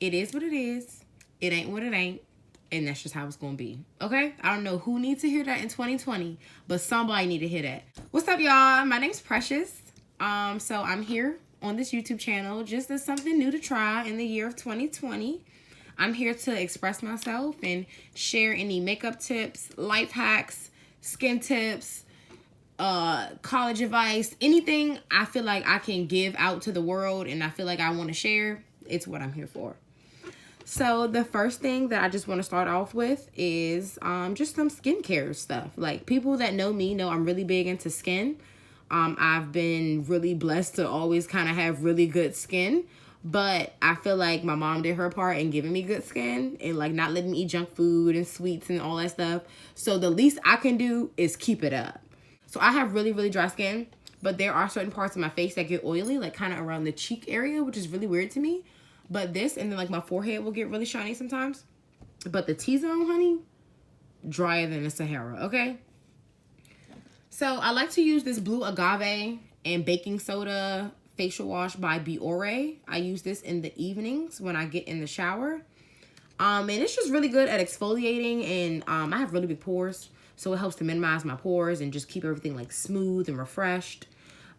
It is what it is. It ain't what it ain't. And that's just how it's gonna be. Okay? I don't know who needs to hear that in 2020, but somebody need to hear that. What's up, y'all? My name's Precious. So I'm here on this YouTube channel just as something new to try in the year of 2020. I'm here to express myself and share any makeup tips, life hacks, skin tips, college advice, anything I feel like I can give out to the world and I feel like I want to share. It's what I'm here for. So the first thing that I just want to start off with is just some skincare stuff. Like, people that know me know I'm really big into skin. I've been really blessed to always kind of have really good skin. But I feel like my mom did her part in giving me good skin and like not letting me eat junk food and sweets and all that stuff. So the least I can do is keep it up. So I have really, really dry skin, but there are certain parts of my face that get oily, like kind of around the cheek area, which is really weird to me. But this, and then like my forehead will get really shiny sometimes. But the T-zone, honey, drier than the Sahara, okay? So I like to use this blue agave and baking soda facial wash by Biore. I use this in the evenings when I get in the shower. And it's just really good at exfoliating, and I have really big pores, so it helps to minimize my pores and just keep everything like smooth and refreshed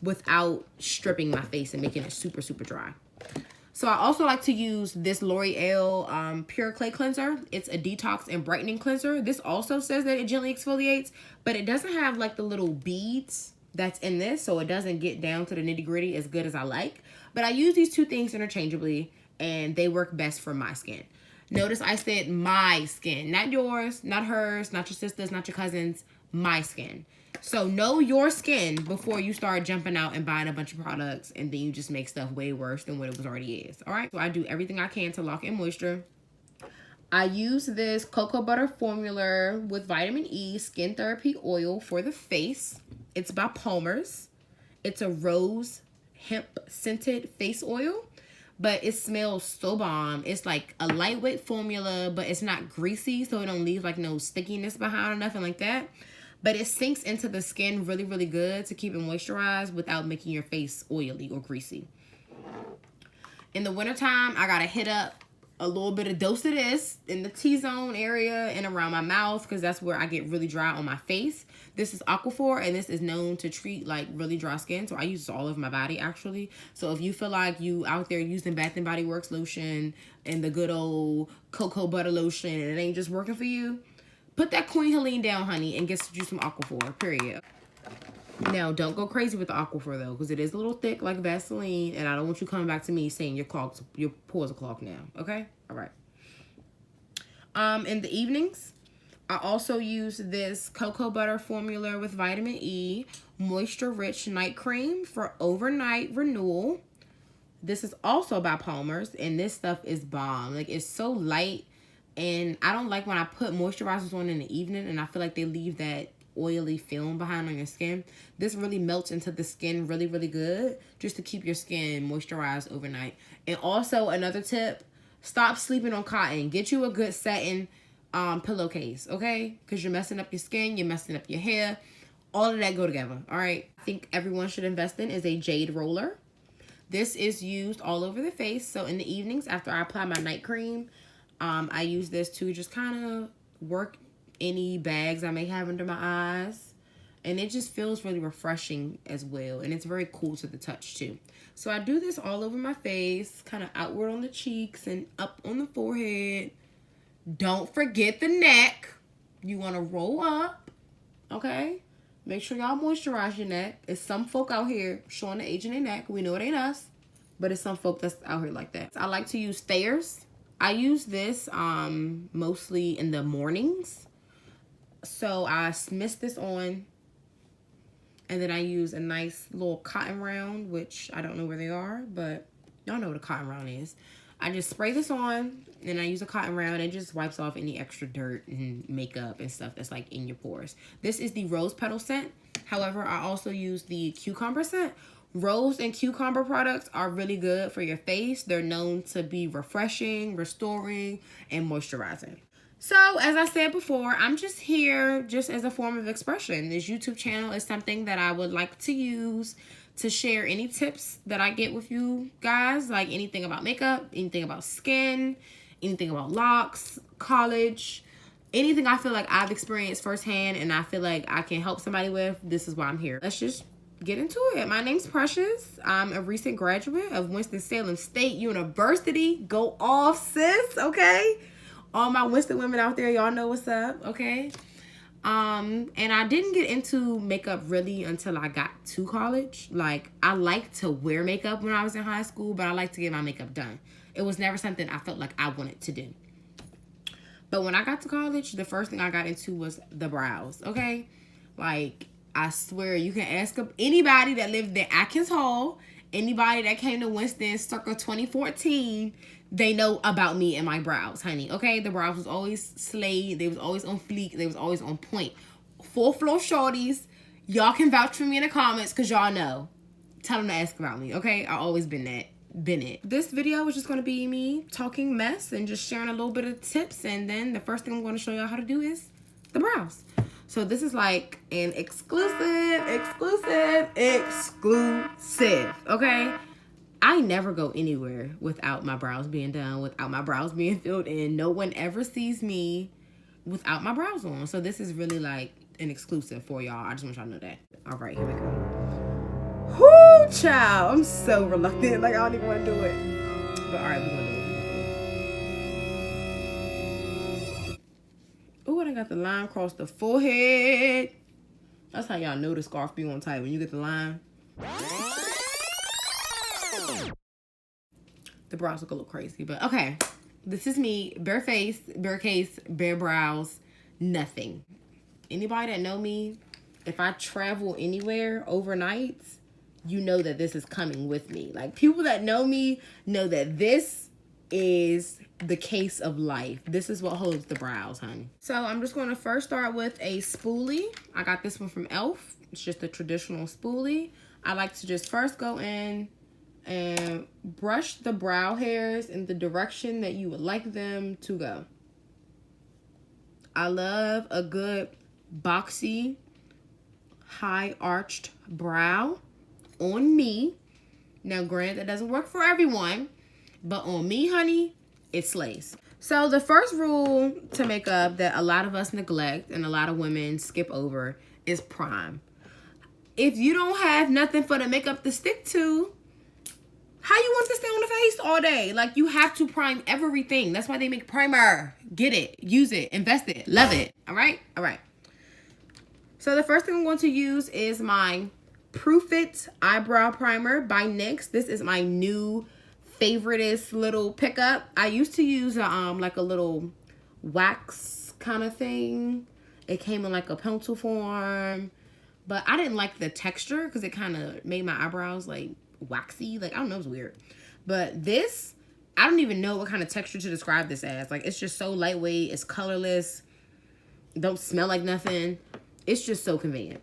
without stripping my face and making it super, super dry. So I also like to use this L'Oreal Pure Clay Cleanser. It's a detox and brightening cleanser. This also says that it gently exfoliates, but it doesn't have like the little beads that's in this, so it doesn't get down to the nitty gritty as good as I like. But I use these two things interchangeably, and they work best for my skin. Notice I said my skin, not yours, not hers, not your sister's, not your cousin's, my skin. So know your skin before you start jumping out and buying a bunch of products and then you just make stuff way worse than what it was already is. All right. So I do everything I can to lock in moisture. I use this cocoa butter formula with vitamin E skin therapy oil for the face. It's by Palmer's. It's a rose hemp scented face oil, but it smells so bomb. It's like a lightweight formula, but it's not greasy, so it don't leave like no stickiness behind or nothing like that. But it sinks into the skin really, really good to keep it moisturized without making your face oily or greasy. In the wintertime, I gotta hit up a little bit of dose of this in the T-zone area and around my mouth because that's where I get really dry on my face. This is Aquaphor, and this is known to treat like really dry skin. So I use all over my body actually. So if you feel like you out there using Bath and Body Works lotion and the good old cocoa butter lotion and it ain't just working for you, put that Queen Helene down, honey, and get you some Aquaphor, period. Now, don't go crazy with the Aquaphor, though, because it is a little thick like Vaseline, and I don't want you coming back to me saying your pores are clogged now, okay? All right. In the evenings, I also use this cocoa butter formula with vitamin E moisture-rich night cream for overnight renewal. This is also by Palmer's, and this stuff is bomb. Like, it's so light. And I don't like when I put moisturizers on in the evening and I feel like they leave that oily film behind on your skin. This really melts into the skin really, really good just to keep your skin moisturized overnight. And also another tip, stop sleeping on cotton. Get you a good satin pillowcase, okay? Because you're messing up your skin, you're messing up your hair. All of that go together, all right? I think everyone should invest in is a jade roller. This is used all over the face. So in the evenings after I apply my night cream, I use this to just kind of work any bags I may have under my eyes. And it just feels really refreshing as well. And it's very cool to the touch too. So I do this all over my face, kind of outward on the cheeks and up on the forehead. Don't forget the neck. You want to roll up, okay? Make sure y'all moisturize your neck. It's some folk out here showing the age in their neck. We know it ain't us, but it's some folk that's out here like that. I like to use Thayer's. I use this mostly in the mornings. So I mist this on. And then I use a nice little cotton round, which I don't know where they are, but y'all know what a cotton round is. I just spray this on, and I use a cotton round. It just wipes off any extra dirt and makeup and stuff that's like in your pores. This is the rose petal scent. However, I also use the cucumber scent. Rose and cucumber products are really good for your face. They're known to be refreshing, restoring, and moisturizing. So, as I said before, I'm just here just as a form of expression. This YouTube channel is something that I would like to use to share any tips that I get with you guys, like anything about makeup, anything about skin, anything about locks, college, anything I feel like I've experienced firsthand and I feel like I can help somebody with. This is why I'm here. Let's just get into it. My name's Precious. I'm a recent graduate of Winston-Salem State University. Go off, sis, okay? All my Winston women out there, y'all know what's up, okay? And I didn't get into makeup really until I got to college. Like, I liked to wear makeup when I was in high school, but I liked to get my makeup done. It was never something I felt like I wanted to do. But when I got to college, the first thing I got into was the brows, okay? Like, I swear, you can ask anybody that lived in Atkins Hall, anybody that came to Winston circa 2014, they know about me and my brows, honey, okay? The brows was always slayed. They was always on fleek. They was always on point. Full floor shorties. Y'all can vouch for me in the comments because y'all know. Tell them to ask about me, okay? I always been it. This video is just going to be me talking mess and just sharing a little bit of tips. And then the first thing I'm going to show y'all how to do is the brows. So this is like an exclusive, okay? I never go anywhere without my brows being done, without my brows being filled in. No one ever sees me without my brows on. So this is really like an exclusive for y'all. I just want y'all to know that. All right, here we go. Whoo, child. I'm so reluctant. Like, I don't even want to do it. But all right, we're going to do it. Ooh, I got the line across the forehead. That's how y'all know the scarf be on tight. When you get the line, the brows look a little crazy. But okay, this is me. Bare face, bare case, bare brows, nothing. Anybody that know me, if I travel anywhere overnight, you know that this is coming with me. Like, people that know me know that this is the case of life. This is what holds the brows, honey. So I'm just going to first start with a spoolie. I got this one from e.l.f. It's just a traditional spoolie. I like to just first go in and brush the brow hairs in the direction that you would like them to go. I love a good boxy, high arched brow on me. Now, granted, that doesn't work for everyone, but on me, honey, it slays. So the first rule to makeup that a lot of us neglect and a lot of women skip over is prime. If you don't have nothing for the makeup to stick to, how you want to stay on the face all day? Like, you have to prime everything. That's why they make primer. Get it, use it, invest it, love it. All right? All right. So the first thing I'm going to use is my Proof It Eyebrow Primer by NYX. This is my new favoriteest little pickup. I used to use like a little wax kind of thing. It came in like a pencil form, but I didn't like the texture because it kind of made my eyebrows like waxy. Like, I don't know, it's weird. But this, I don't even know what kind of texture to describe this as. Like, it's just so lightweight. It's colorless. Don't smell like nothing. It's just so convenient.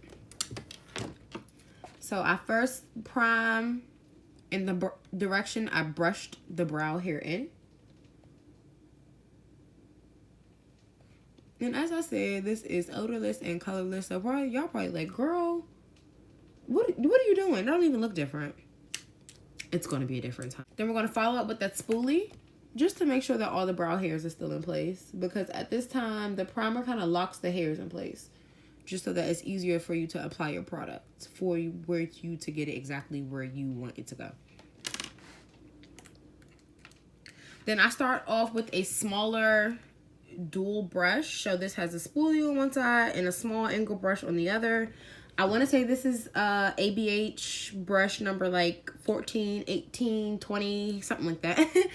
So I first prime in the direction I brushed the brow hair in. And as I said, this is odorless and colorless. So y'all probably like, girl, what are you doing? It don't even look different. It's going to be a different time. Then we're going to follow up with that spoolie just to make sure that all the brow hairs are still in place. Because at this time, the primer kind of locks the hairs in place. Just so that it's easier for you to apply your product. For you to get it exactly where you want it to go. Then I start off with a smaller dual brush. So this has a spoolie on one side and a small angle brush on the other. I want to say this is ABH brush number like 14, 18, 20, something like that.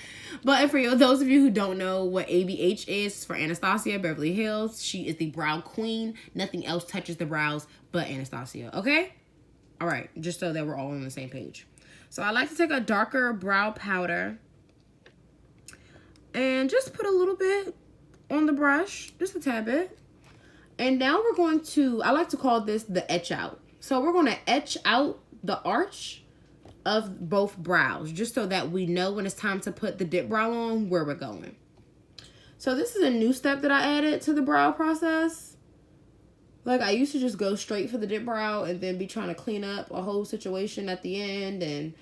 But for those of you who don't know what ABH is, for Anastasia Beverly Hills, she is the brow queen. Nothing else touches the brows but Anastasia, okay? All right, just so that we're all on the same page. So I like to take a darker brow powder and just put a little bit on the brush, just a tad bit. And now we're going to, I like to call this the etch out. So we're going to etch out the arch of both brows, just so that we know when it's time to put the dip brow on where we're going. So this is a new step that I added to the brow process. Like, I used to just go straight for the dip brow and then be trying to clean up a whole situation at the end, and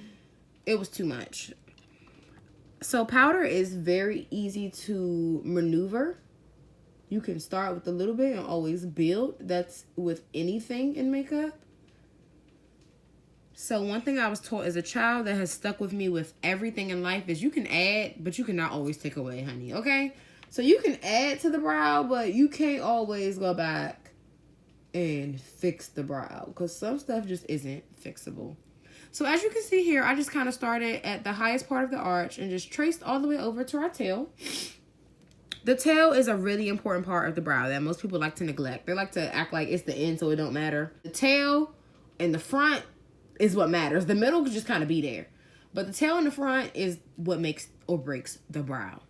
it was too much. So powder is very easy to maneuver. You can start with a little bit and always build. That's with anything in makeup. So one thing I was taught as a child that has stuck with me with everything in life is you can add, but you cannot always take away, honey, okay? So you can add to the brow, but you can't always go back and fix the brow because some stuff just isn't fixable. So as you can see here, I just kind of started at the highest part of the arch and just traced all the way over to our tail. The tail is a really important part of the brow that most people like to neglect. They like to act like it's the end so it don't matter. The tail and the front is what matters. The middle could just kind of be there. But the tail and the front is what makes or breaks the brow.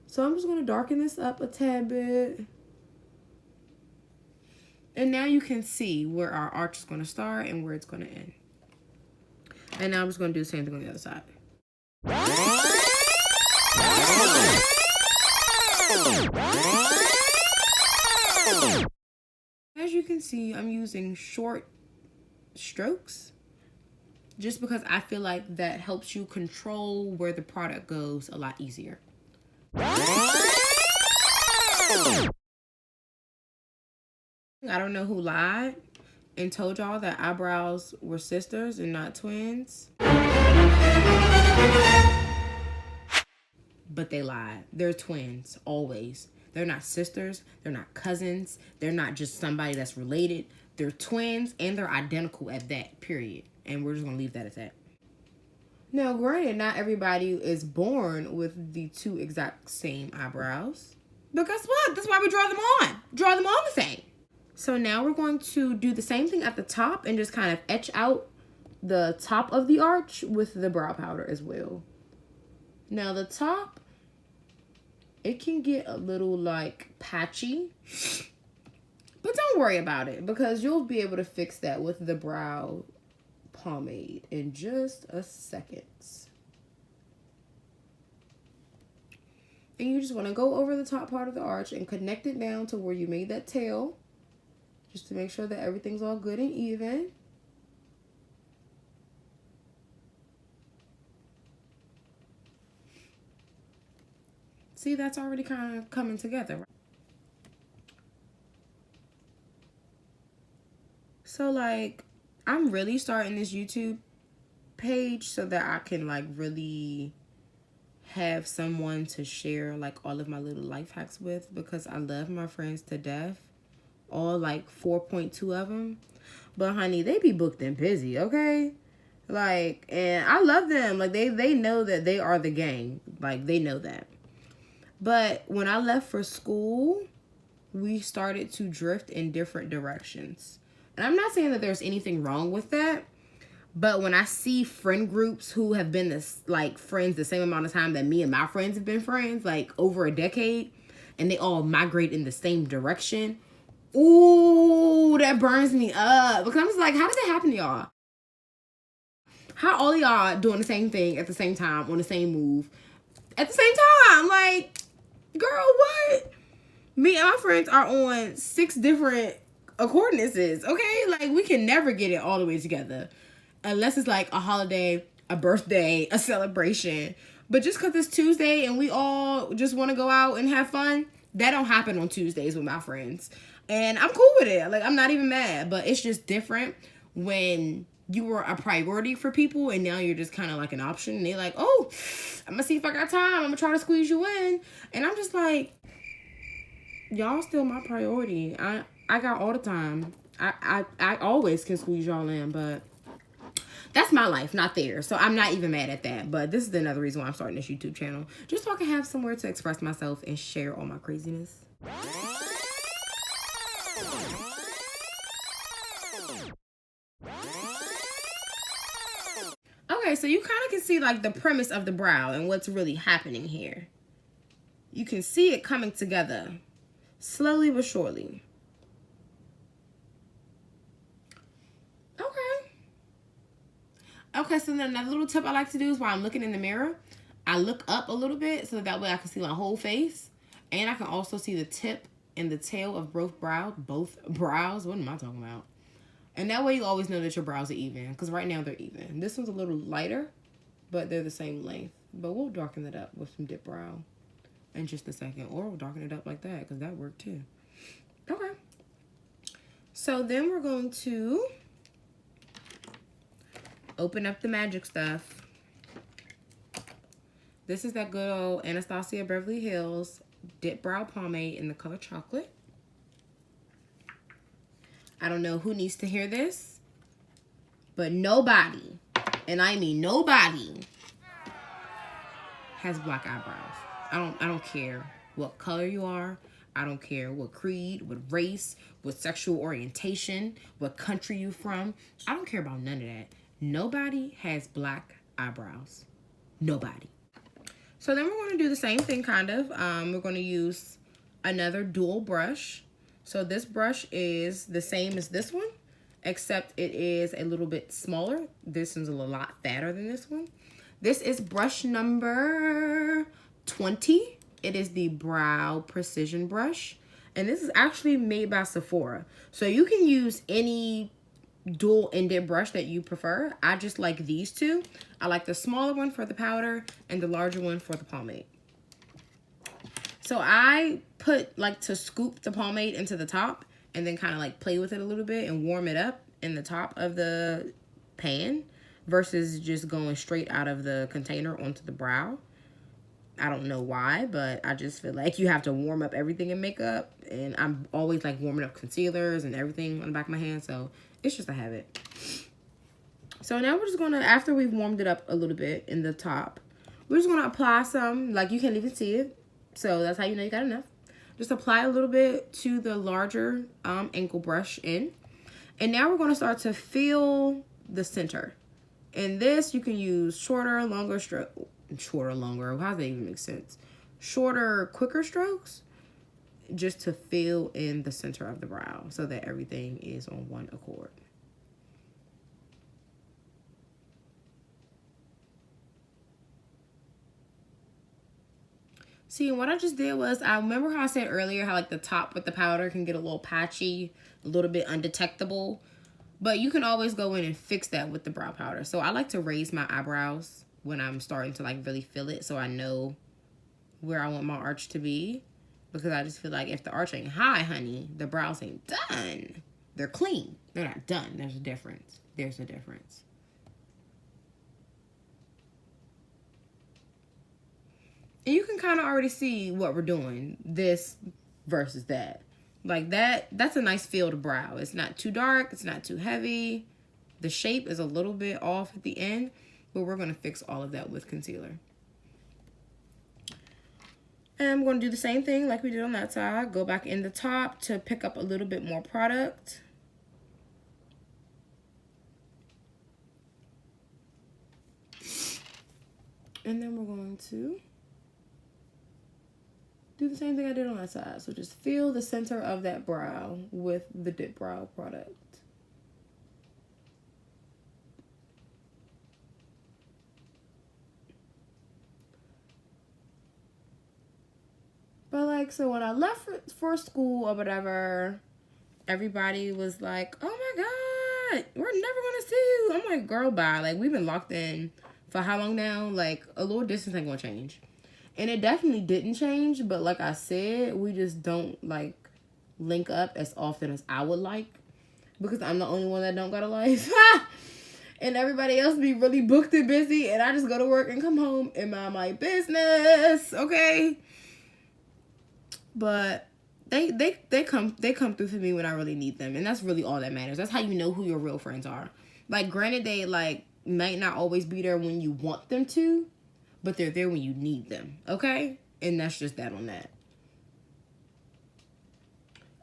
So I'm just going to darken this up a tad bit. And now you can see where our arch is going to start and where it's going to end. And now I'm just going to do the same thing on the other side. As you can see, I'm using short strokes just because I feel like that helps you control where the product goes a lot easier. I don't know who lied and told y'all that eyebrows were sisters and not twins. But they lied. They're twins, always. They're not sisters. They're not cousins. They're not just somebody that's related. They're twins, and they're identical at that, period. And we're just going to leave that at that. Now, granted, not everybody is born with the two exact same eyebrows. But guess what? That's why we draw them on. Draw them on the same. So now we're going to do the same thing at the top and just kind of etch out the top of the arch with the brow powder as well. Now, the top, it can get a little, like, patchy. But don't worry about it because you'll be able to fix that with the brow pomade in just a second. And you just want to go over the top part of the arch and connect it down to where you made that tail. Just to make sure that everything's all good and even. See, that's already kind of coming together. So, like, I'm really starting this YouTube page so that I can, like, really have someone to share, like, all of my little life hacks with because I love my friends to death. All, like, 4.2 of them. But, honey, they be booked and busy, okay? Like, and I love them. Like, they know that they are the gang. Like, they know that. But when I left for school, we started to drift in different directions. And I'm not saying that there's anything wrong with that. But when I see friend groups who have been this, like, friends the same amount of time that me and my friends have been friends, like, over a decade, and they all migrate in the same direction, ooh, that burns me up. Because I'm just like, how did that happen to y'all? How all y'all doing the same thing at the same time on the same move at the same time? Like, girl, what? Me and my friends are on 6 different coordinates, okay? Like, we can never get it all the way together. Unless it's like a holiday, a birthday, a celebration. But just because it's Tuesday and we all just want to go out and have fun, that don't happen on Tuesdays with my friends. And I'm cool with it. Like, I'm not even mad. But it's just different when you were a priority for people and now you're just kind of like an option. And they're like, oh, I'm going to see if I got time. I'm going to try to squeeze you in. And I'm just like, y'all still my priority. I got all the time. I always can squeeze y'all in, but that's my life, not theirs. So I'm not even mad at that. But this is another reason why I'm starting this YouTube channel. Just so I can have somewhere to express myself and share all my craziness. Okay, so you kind of can see like the premise of the brow and what's really happening here. You can see it coming together slowly but surely. Okay, so then another little tip I like to do is while I'm looking in the mirror, I look up a little bit so that way I can see my whole face. And I can also see the tip in the tail of both brows. What am I talking about? And that way you always know that your brows are even, because right now they're even. This one's a little lighter, but they're the same length. But we'll darken it up with some dip brow in just a second, or we'll darken it up like that, because that worked too. Okay. So then we're going to open up the magic stuff. This is that good old Anastasia Beverly Hills Dip Brow Pomade in the color chocolate. I don't know who needs to hear this, but nobody, and I mean nobody, has black eyebrows. I don't care what color you are. I don't care what creed, what race, what sexual orientation, what country you from. I don't care about none of that. Nobody has black eyebrows. Nobody. So then we're going to do the same thing, kind of. We're going to use another dual brush. So this brush is the same as this one, except it is a little bit smaller. This one's a lot fatter than this one. This is brush number 20. It is the Brow Precision Brush. And this is actually made by Sephora. So you can use any dual-ended brush that you prefer. I just like these two. I like the smaller one for the powder and the larger one for the pomade. So I like to scoop the pomade into the top and then kind of like play with it a little bit and warm it up in the top of the pan versus just going straight out of the container onto the brow. I don't know why, but I just feel like you have to warm up everything in makeup, and I'm always like warming up concealers and everything on the back of my hand, so it's just a habit. So now we're just gonna, after we've warmed it up a little bit in the top, we're just gonna apply some, like you can't even see it, so that's how you know you got enough. Just apply a little bit to the larger ankle brush in, and now we're gonna start to fill the center. And this, you can use shorter, longer stroke. Shorter, longer, how does that even make sense? Shorter, quicker strokes, just to fill in the center of the brow so that everything is on one accord. See, what I just did was, I remember how I said earlier how like the top with the powder can get a little patchy, a little bit undetectable, but you can always go in and fix that with the brow powder. So I like to raise my eyebrows when I'm starting to like really feel it, so I know where I want my arch to be, because I just feel like if the arch ain't high, honey, the brows ain't done. They're clean. They're not done. There's a difference. There's a difference. And you can kind of already see what we're doing, this versus that. Like that's a nice filled brow. It's not too dark. It's not too heavy. The shape is a little bit off at the end, but we're going to fix all of that with concealer. And we're going to do the same thing like we did on that side. Go back in the top to pick up a little bit more product. And then we're going to do the same thing I did on that side. So just fill the center of that brow with the Dip Brow product. But like, so when I left for school or whatever, everybody was like, oh my God, we're never gonna see you. I'm like, girl, bye. Like, we've been locked in for how long now? Like, a little distance ain't gonna change. And it definitely didn't change, but like I said, we just don't like link up as often as I would like, because I'm the only one that don't got a life. And everybody else be really booked and busy, and I just go to work and come home and mind my business, okay? But they come through for me when I really need them, and that's really all that matters. That's how you know who your real friends are. Like, granted, they like might not always be there when you want them to, but they're there when you need them, okay? And that's just that on that.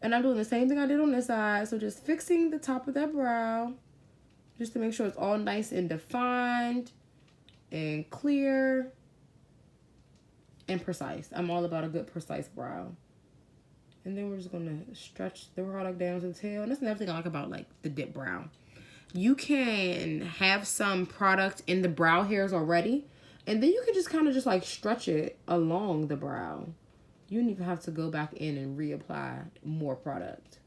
And I'm doing the same thing I did on this side, so just fixing the top of that brow, just to make sure it's all nice and defined and clear and precise. I'm all about a good precise brow. And then we're just gonna stretch the product down to the tail. And that's another thing I like about like the dip brow. You can have some product in the brow hairs already, and then you can just kind of just like stretch it along the brow. You don't even have to go back in and reapply more product.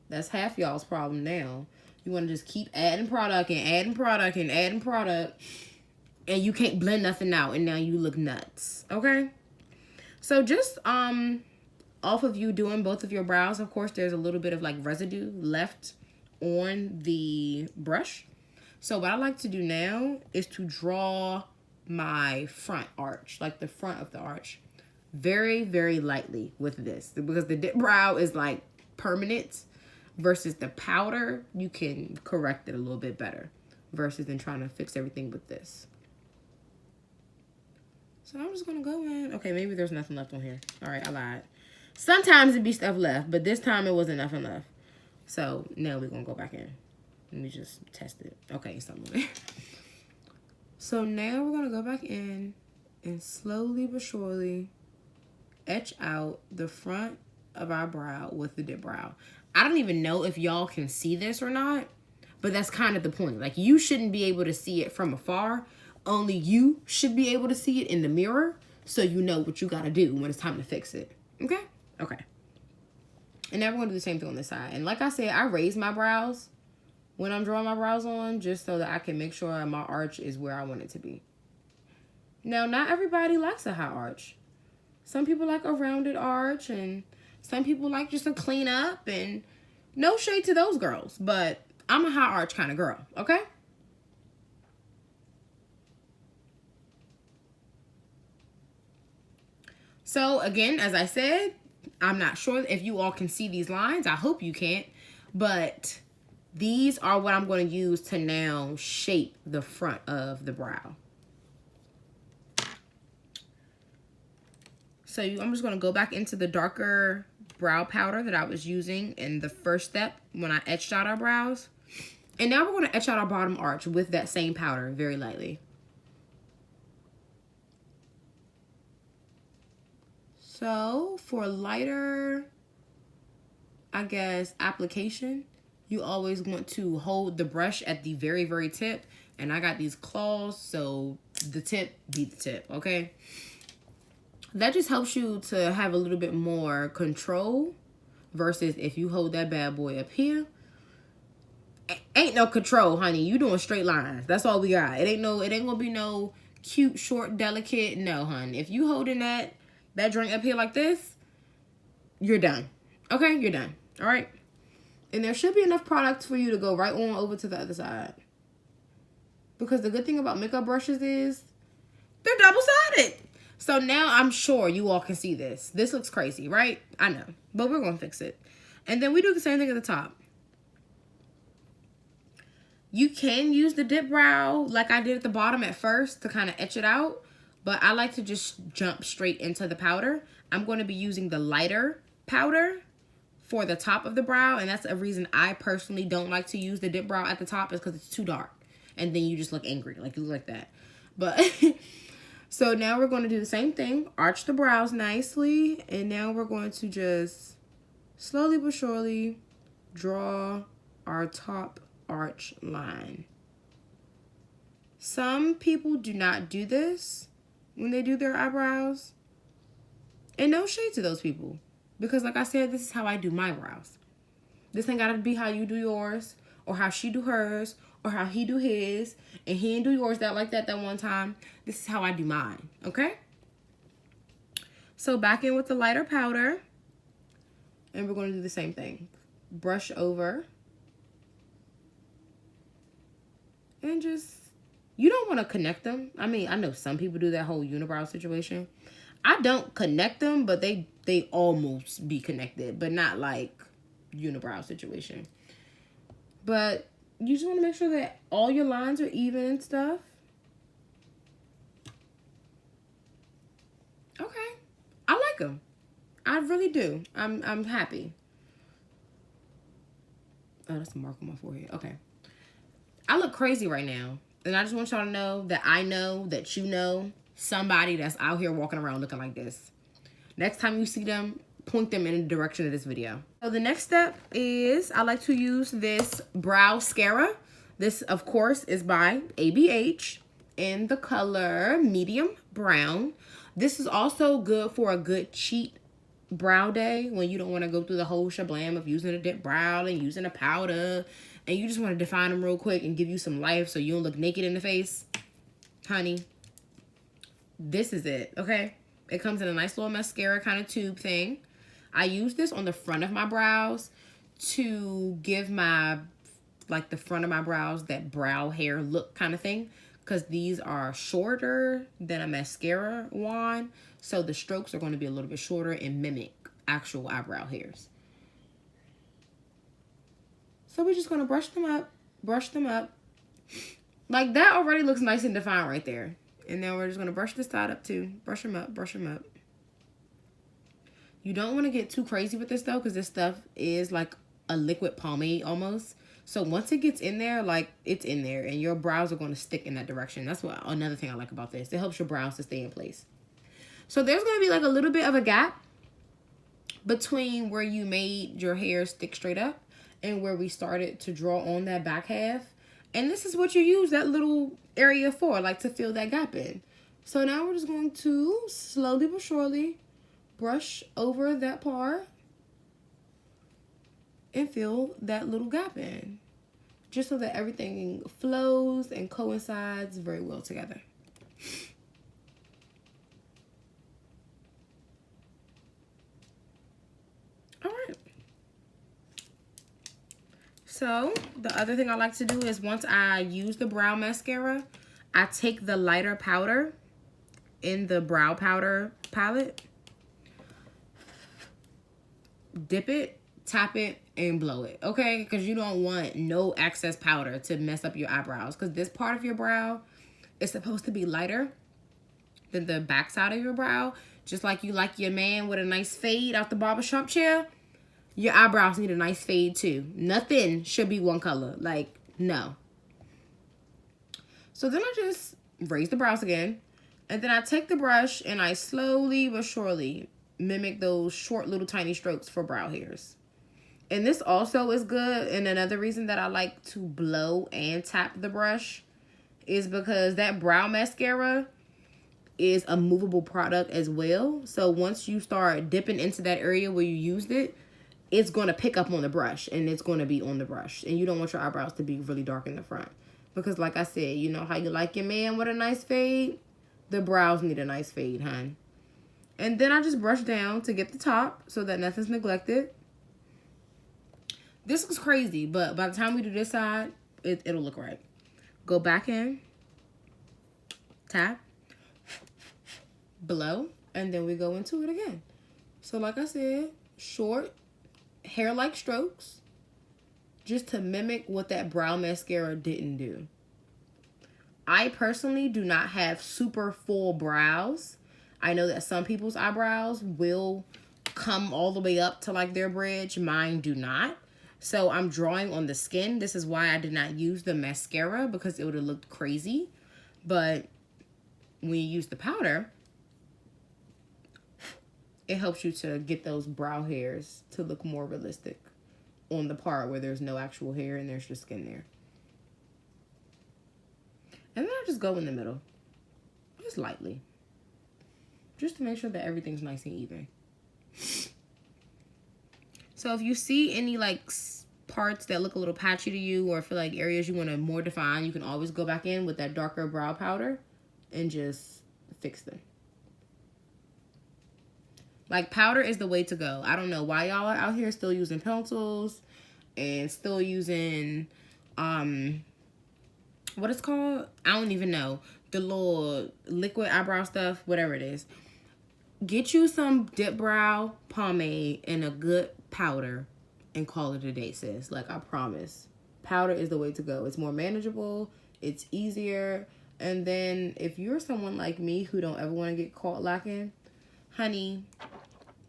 That's half y'all's problem now. You want to just keep adding product and adding product and adding product, and you can't blend nothing out, and now you look nuts. Okay? So just off of you doing both of your brows, of course, there's a little bit of like residue left on the brush. So what I like to do now is to draw my front arch, like the front of the arch, very, very lightly with this, because the dip brow is like permanent versus the powder. You can correct it a little bit better versus than trying to fix everything with this. So I'm just gonna go in. Okay, maybe there's nothing left on here. All right, I lied. Sometimes it'd be stuff left, but this time it wasn't nothing left. So now we're gonna go back in. Let me just test it. Okay, something. So now we're gonna go back in and slowly but surely etch out the front of our brow with the dip brow. I don't even know if y'all can see this or not, but that's kind of the point. Like, you shouldn't be able to see it from afar. Only you should be able to see it in the mirror, so you know what you gotta do when it's time to fix it. Okay? Okay. And now we're gonna do the same thing on this side. And like I said, I raise my brows when I'm drawing my brows on, just so that I can make sure my arch is where I want it to be. Now, not everybody likes a high arch. Some people like a rounded arch, and some people like just a clean up, and no shade to those girls, but I'm a high arch kind of girl, okay? So again, as I said, I'm not sure if you all can see these lines. I hope you can't, but these are what I'm going to use to now shape the front of the brow. So I'm just going to go back into the darker brow powder that I was using in the first step when I etched out our brows. And now we're going to etch out our bottom arch with that same powder very lightly. So for lighter, I guess, application, you always want to hold the brush at the very, very tip. And I got these claws, so the tip be the tip, okay? That just helps you to have a little bit more control versus if you hold that bad boy up here. Ain't no control, honey. You doing straight lines. That's all we got. It ain't gonna be no cute, short, delicate. No, honey. If you holding that joint up here like this, you're done. Okay, you're done. All right. And there should be enough product for you to go right on over to the other side. Because the good thing about makeup brushes is they're double-sided. So now I'm sure you all can see this. This looks crazy, right? I know. But we're going to fix it. And then we do the same thing at the top. You can use the dip brow like I did at the bottom at first to kind of etch it out. But I like to just jump straight into the powder. I'm going to be using the lighter powder for the top of the brow. And that's a reason I personally don't like to use the dip brow at the top, is because it's too dark. And then you just look angry. Like, you look like that. But so now we're going to do the same thing. Arch the brows nicely. And now we're going to just slowly but surely draw our top arch line. Some people do not do this when they do their eyebrows. And no shade to those people. Because like I said, this is how I do my brows. This ain't gotta be how you do yours, or how she do hers, or how he do his, and he didn't do yours that one time. This is how I do mine, okay? So back in with the lighter powder. And we're gonna do the same thing. Brush over. And just, you don't want to connect them. I mean, I know some people do that whole unibrow situation. I don't connect them, but they almost be connected, but not like unibrow situation. But you just want to make sure that all your lines are even and stuff. Okay. I like them. I really do. I'm happy. Oh, that's a mark on my forehead. Okay. I look crazy right now. And I just want y'all to know that I know that you know somebody that's out here walking around looking like this. Next time you see them, point them in the direction of this video. So the next step is I like to use this brow mascara. This, of course, is by ABH in the color medium brown. This is also good for a good cheat brow day when you don't want to go through the whole shablam of using a dip brow and using a powder, and you just want to define them real quick and give you some life so you don't look naked in the face. Honey, this is it, okay? It comes in a nice little mascara kind of tube thing. I use this on the front of my brows to give my, like, the front of my brows that brow hair look kind of thing, because these are shorter than a mascara wand, so the strokes are going to be a little bit shorter and mimic actual eyebrow hairs. So we're just going to brush them up, brush them up. Like, that already looks nice and defined right there. And then we're just going to brush this side up too. Brush them up, brush them up. You don't want to get too crazy with this though, because this stuff is like a liquid pomade almost. So once it gets in there, like, it's in there, and your brows are going to stick in that direction. That's what another thing I like about this. It helps your brows to stay in place. So there's going to be like a little bit of a gap between where you made your hair stick straight up and where we started to draw on that back half. And this is what you use that little area for, like, to fill that gap in. So now we're just going to slowly but surely brush over that part and fill that little gap in, just so that everything flows and coincides very well together. All right. So the other thing I like to do is, once I use the brow mascara, I take the lighter powder in the brow powder palette, dip it, tap it, and blow it, okay? Because you don't want no excess powder to mess up your eyebrows, because this part of your brow is supposed to be lighter than the back side of your brow. Just like you like your man with a nice fade out the barbershop chair, your eyebrows need a nice fade too. Nothing should be one color, like, no. So then I just raise the brows again, and then I take the brush and I slowly but surely mimic those short little tiny strokes for brow hairs. And this also is good, and another reason that I like to blow and tap the brush is because that brow mascara is a movable product as well. So once you start dipping into that area where you used it, it's going to pick up on the brush, and it's going to be on the brush. And you don't want your eyebrows to be really dark in the front, because like I said, you know how you like your man with a nice fade? The brows need a nice fade, hon. And then I just brush down to get the top so that nothing's neglected. This looks crazy, but by the time we do this side, it'll look right. Go back in, tap, blow, and then we go into it again. So like I said, short hair-like strokes, just to mimic what that brow mascara didn't do. I personally do not have super full brows. I know that some people's eyebrows will come all the way up to like their bridge. Mine do not. So I'm drawing on the skin. This is why I did not use the mascara, because it would have looked crazy. But when you use the powder, it helps you to get those brow hairs to look more realistic on the part where there's no actual hair and there's just skin there. And then I just go in the middle, just lightly, just to make sure that everything's nice and even. So if you see any like parts that look a little patchy to you, or feel like areas you want to more define, you can always go back in with that darker brow powder and just fix them. Like, powder is the way to go. I don't know why y'all are out here still using pencils and still using, what it's called? I don't even know. The little liquid eyebrow stuff, whatever it is. Get you some dip brow pomade and a good powder and call it a day, sis. Like, I promise. Powder is the way to go. It's more manageable. It's easier. And then if you're someone like me who don't ever want to get caught lacking, honey,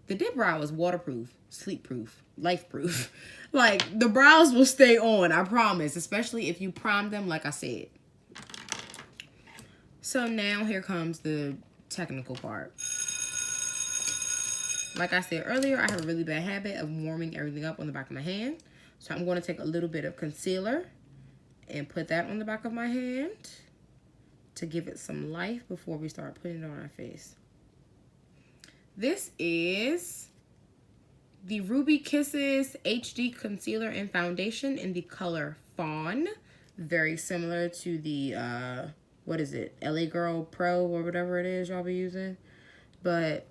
the dip brow is waterproof, sleep-proof, life-proof. Like, the brows will stay on, I promise, especially if you prime them like I said. So now here comes the technical part. Like I said earlier, I have a really bad habit of warming everything up on the back of my hand. So I'm going to take a little bit of concealer and put that on the back of my hand to give it some life before we start putting it on our face. This is the Ruby Kisses HD Concealer and Foundation in the color Fawn. Very similar to the, what is it? LA Girl Pro or whatever it is y'all be using. But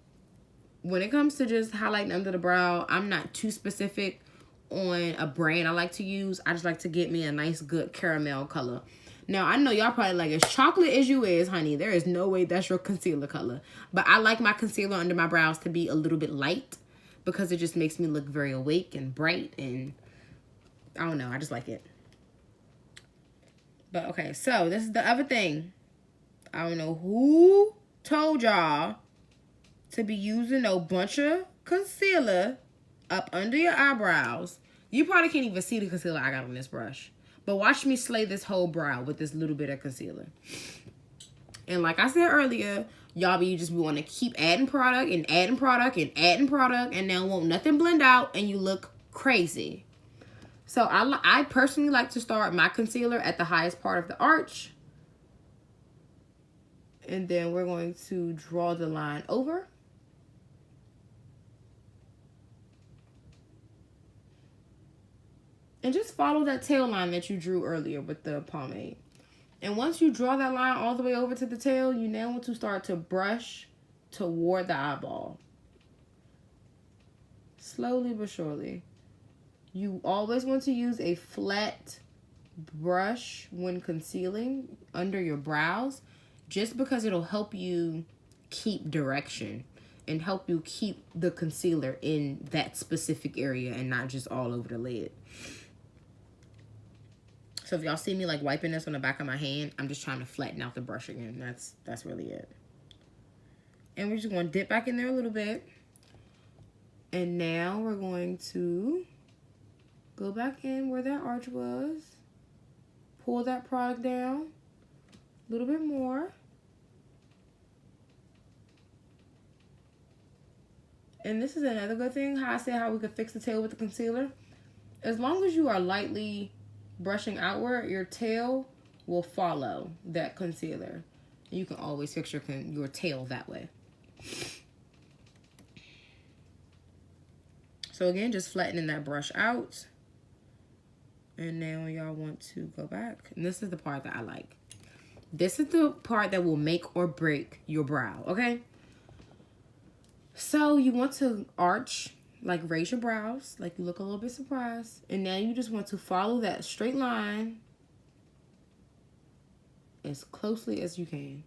when it comes to just highlighting under the brow, I'm not too specific on a brand I like to use. I just like to get me a nice, good caramel color. Now, I know y'all probably like, as chocolate as you is, honey, there is no way that's your concealer color. But I like my concealer under my brows to be a little bit light because it just makes me look very awake and bright, and I don't know, I just like it. But okay, so this is the other thing. I don't know who told y'all to be using a bunch of concealer up under your eyebrows. You probably can't even see the concealer I got on this brush. But watch me slay this whole brow with this little bit of concealer. And like I said earlier, y'all be just want to keep adding product and adding product and adding product, and then won't nothing blend out and you look crazy. So I personally like to start my concealer at the highest part of the arch. And then we're going to draw the line over. And just follow that tail line that you drew earlier with the pomade. And once you draw that line all the way over to the tail, you now want to start to brush toward the eyeball. Slowly but surely. You always want to use a flat brush when concealing under your brows, just because it'll help you keep direction and help you keep the concealer in that specific area and not just all over the lid. So if y'all see me like wiping this on the back of my hand, I'm just trying to flatten out the brush again. That's really it. And we're just going to dip back in there a little bit. And now we're going to go back in where that arch was. Pull that product down a little bit more. And this is another good thing, how I said how we could fix the tail with the concealer. As long as you are lightly brushing outward, your tail will follow that concealer. You can always fix your tail that way. So again, just flattening that brush out. And now y'all want to go back. And this is the part that I like. This is the part that will make or break your brow, okay? So you want to arch, like raise your brows, like you look a little bit surprised. And now you just want to follow that straight line as closely as you can.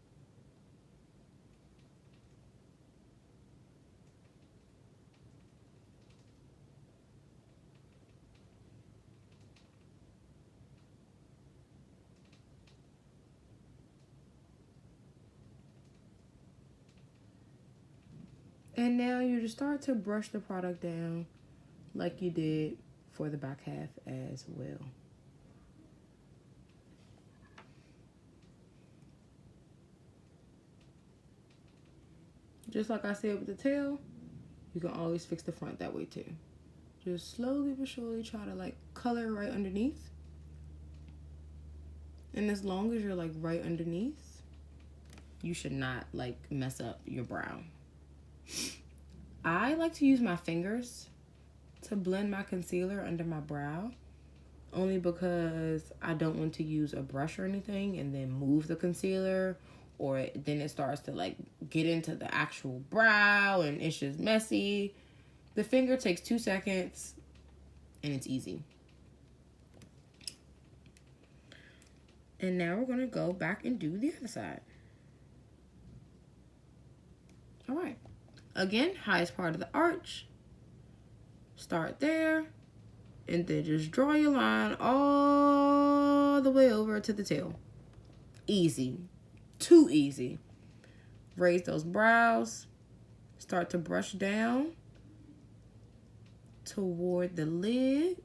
And now you just start to brush the product down like you did for the back half as well. Just like I said with the tail, you can always fix the front that way too. Just slowly but surely try to like color right underneath. And as long as you're like right underneath, you should not like mess up your brow. I like to use my fingers to blend my concealer under my brow, only because I don't want to use a brush or anything and then move the concealer, or then it starts to like get into the actual brow and it's just messy. The finger takes 2 seconds and it's easy. And now we're going to go back and do the other side. All right. Again, highest part of the arch. Start there. And then just draw your line all the way over to the tail. Easy. Too easy. Raise those brows. Start to brush down toward the lid.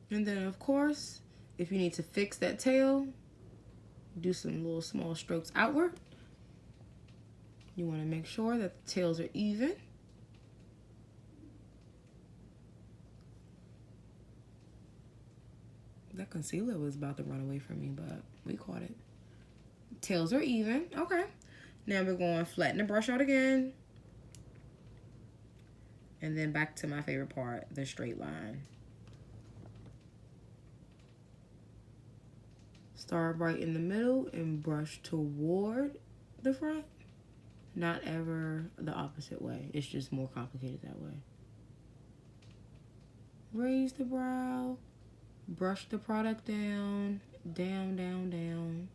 And then, of course, if you need to fix that tail, do some little small strokes outward. You want to make sure that the tails are even. That concealer was about to run away from me, but we caught it. Tails are even. Okay. Now we're going to flatten the brush out again. And then back to my favorite part, the straight line. Start right in the middle and brush toward the front. Not ever the opposite way. It's just more complicated that way. Raise the brow. Brush the product down. Down, down, down.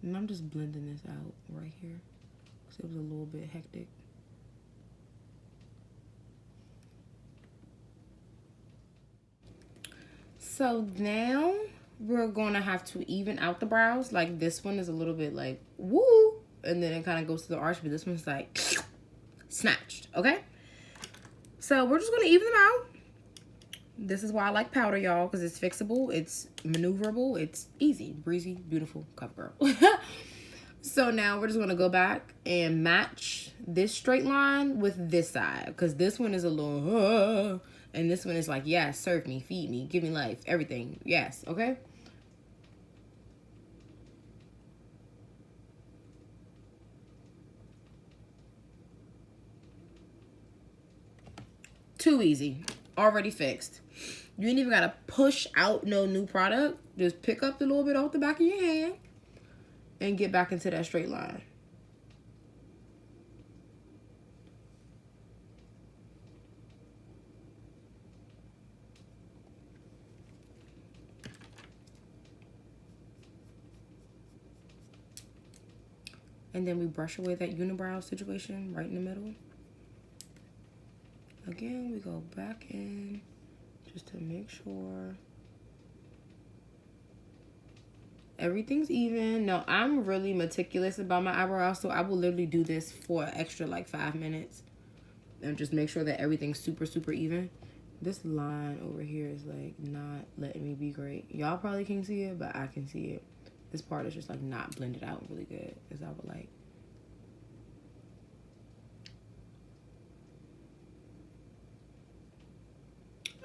And I'm just blending this out right here because it was a little bit hectic. So now we're gonna have to even out the brows. Like this one is a little bit like woo, and then it kind of goes to the arch, but this one's like snatched. Okay, so we're just gonna even them out. This is why I like powder, y'all, because it's fixable, it's maneuverable, it's easy, breezy, beautiful cover girl. So now we're just gonna go back and match this straight line with this side, because this one is a little and this one is like, yes, serve me, feed me, give me life, everything. Yes, okay? Too easy. Already fixed. You ain't even got to push out no new product. Just pick up a little bit off the back of your hand and get back into that straight line. And then we brush away that unibrow situation right in the middle. Again, we go back in just to make sure everything's even. Now, I'm really meticulous about my eyebrows, so I will literally do this for an extra like 5 minutes and just make sure that everything's super, super even. This line over here is like not letting me be great. Y'all probably can't see it, but I can see it. This part is just like not blended out really good as I would like.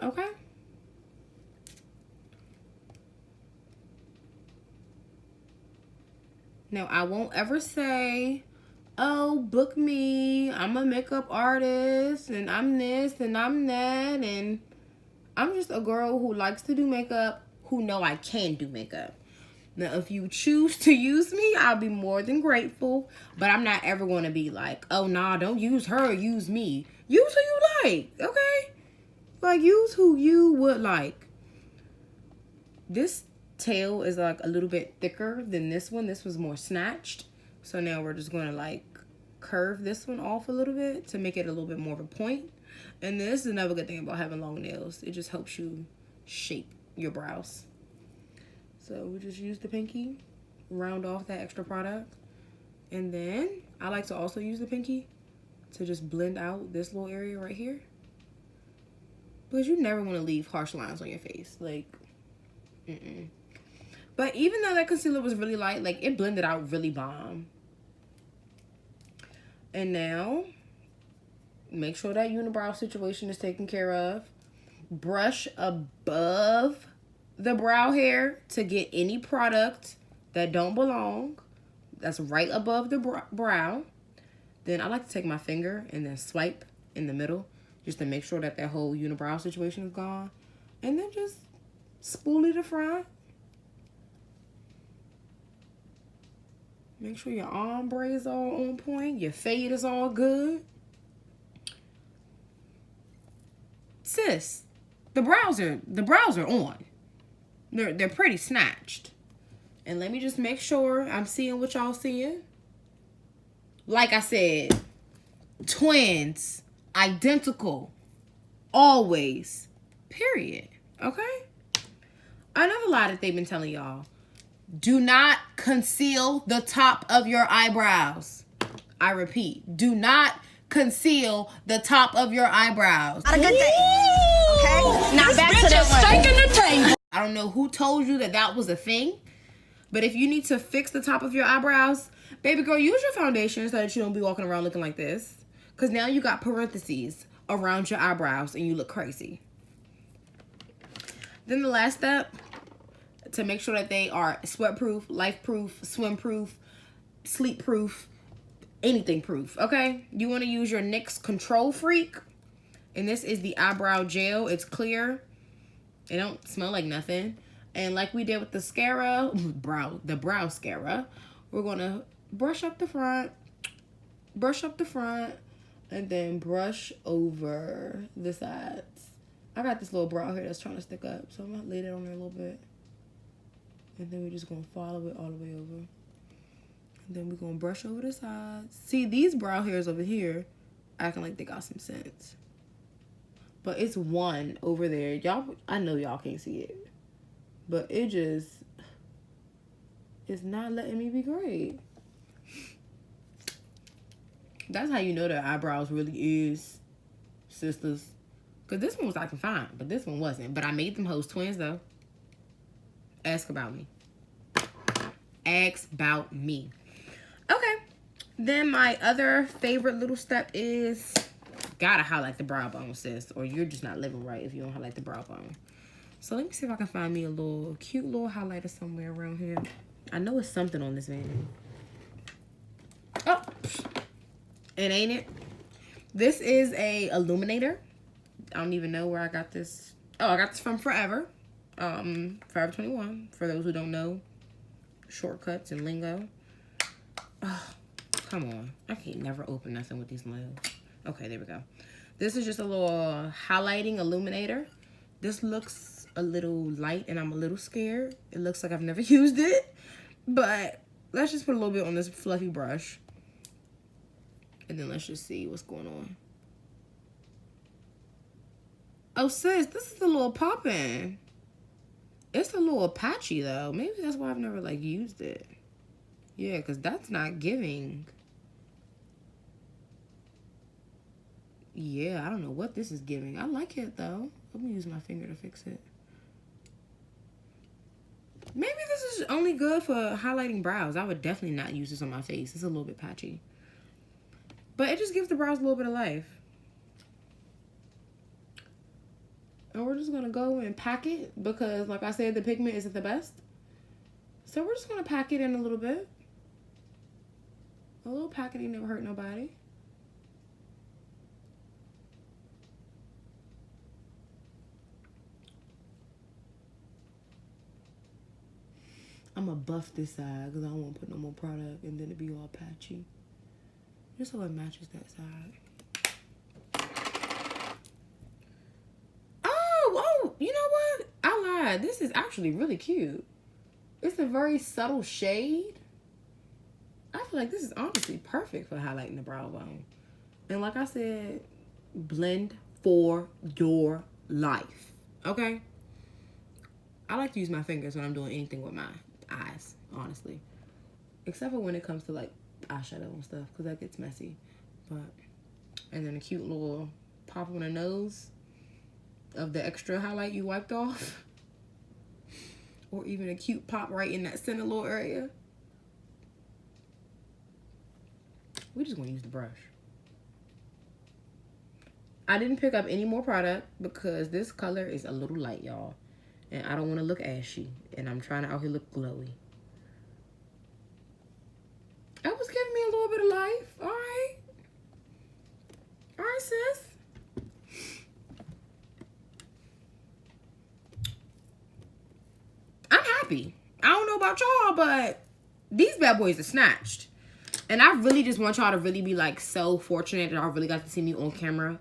Okay. Now, I won't ever say, oh, book me. I'm a makeup artist and I'm this and I'm that. And I'm just a girl who likes to do makeup, who know I can do makeup. Now, if you choose to use me, I'll be more than grateful. But I'm not ever going to be like, oh, nah, don't use her, use me. Use who you like, okay? Like, use who you would like. This tail is like a little bit thicker than this one. This was more snatched. So now we're just going to like curve this one off a little bit to make it a little bit more of a point. And this is another good thing about having long nails. It just helps you shape your brows. So we just use the pinky, round off that extra product. And then I like to also use the pinky to just blend out this little area right here. Because you never want to leave harsh lines on your face. Like, But even though that concealer was really light, like it blended out really bomb. And now, make sure that unibrow situation is taken care of. Brush above the brow hair to get any product that don't belong. That's right above the brow. Then I like to take my finger and then swipe in the middle just to make sure that that whole unibrow situation is gone. And then just spoolie the front. Make sure your ombre is all on point. Your fade is all good. Sis, the brows are on. They're pretty snatched. And let me just make sure I'm seeing what y'all seeing. Like I said, twins, identical, always, period. Okay? Another lie that they've been telling y'all. Do not conceal the top of your eyebrows. I repeat, do not conceal the top of your eyebrows. Not a good thing. Okay? Now back to that taking the table. I don't know who told you that that was a thing, but if you need to fix the top of your eyebrows, baby girl, use your foundation so that you don't be walking around looking like this. Because now you got parentheses around your eyebrows and you look crazy. Then the last step, to make sure that they are sweat proof, life proof, swim proof, sleep proof, anything proof. Okay, you want to use your NYX Control Freak, and this is the eyebrow gel. It's clear. It don't smell like nothing. And like we did with the the brow mascara, we're gonna brush up the front, and then brush over the sides. I got this little brow hair that's trying to stick up, so I'm gonna lay that on there a little bit. And then we're just gonna follow it all the way over. And then we're gonna brush over the sides. See, these brow hairs over here acting like they got some sense. But it's one over there. Y'all, I know y'all can't see it. But it just is not letting me be great. That's how you know that eyebrows really is sisters. Because this one was acting fine, but this one wasn't. But I made them hoes twins, though. Ask about me. Ask about me. Okay. Then my other favorite little step is... gotta highlight the brow bone, sis. Or you're just not living right if you don't highlight the brow bone. So let me see if I can find me a little cute little highlighter somewhere around here. I know it's something on this van. Oh, it ain't it. This is a illuminator. I don't even know where I got this. Oh, I got this from Forever. Forever 21. For those who don't know, shortcuts and lingo. Oh, come on. I can't never open nothing with these nails. Okay, there we go. This is just a little highlighting illuminator. This looks a little light and I'm a little scared. It looks like I've never used it. But let's just put a little bit on this fluffy brush. And then let's just see what's going on. Oh, sis, this is a little poppin'. It's a little patchy, though. Maybe that's why I've never, like, used it. Yeah, because that's not giving. Yeah, I don't know what this is giving. I like it, though. Let me use my finger to fix it. Maybe this is only good for highlighting brows. I would definitely not use this on my face. It's a little bit patchy. But it just gives the brows a little bit of life. And we're just going to go and pack it because, like I said, the pigment isn't the best. So we're just going to pack it in a little bit. A little packing never hurt nobody. I'm going to buff this side because I don't want to put no more product and then it be all patchy. Just so it matches that side. Oh, you know what? I lied. This is actually really cute. It's a very subtle shade. I feel like this is honestly perfect for highlighting the brow bone. And like I said, blend for your life. Okay? I like to use my fingers when I'm doing anything with my eyes, honestly. Except for when it comes to like eyeshadow and stuff, because that gets messy. But, and then a cute little pop on the nose of the extra highlight you wiped off. Or even a cute pop right in that center little area. We're just going to use the brush. I didn't pick up any more product because this color is a little light, y'all. And I don't want to look ashy. And I'm trying to out here look glowy. That was giving me a little bit of life. All right. All right, sis. I'm happy. I don't know about y'all, but these bad boys are snatched. And I really just want y'all to really be like so fortunate that y'all really got to see me on camera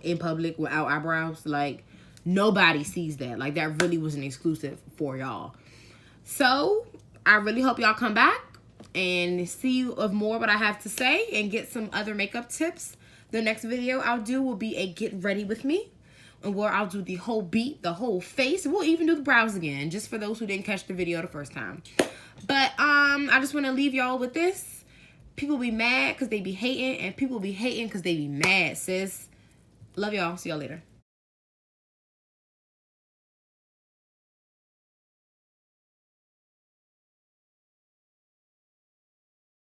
in public without eyebrows. Like, nobody sees that. Like, that really was an exclusive for y'all. So, I really hope y'all come back and see of more what I have to say and get some other makeup tips. The next video I'll do will be a get ready with me, and where I'll do the whole beat, the whole face. We'll even do the brows again, just for those who didn't catch the video the first time. But I just want to leave y'all with this. People be mad because they be hating, and people be hating because they be mad, sis. Love y'all. See y'all later.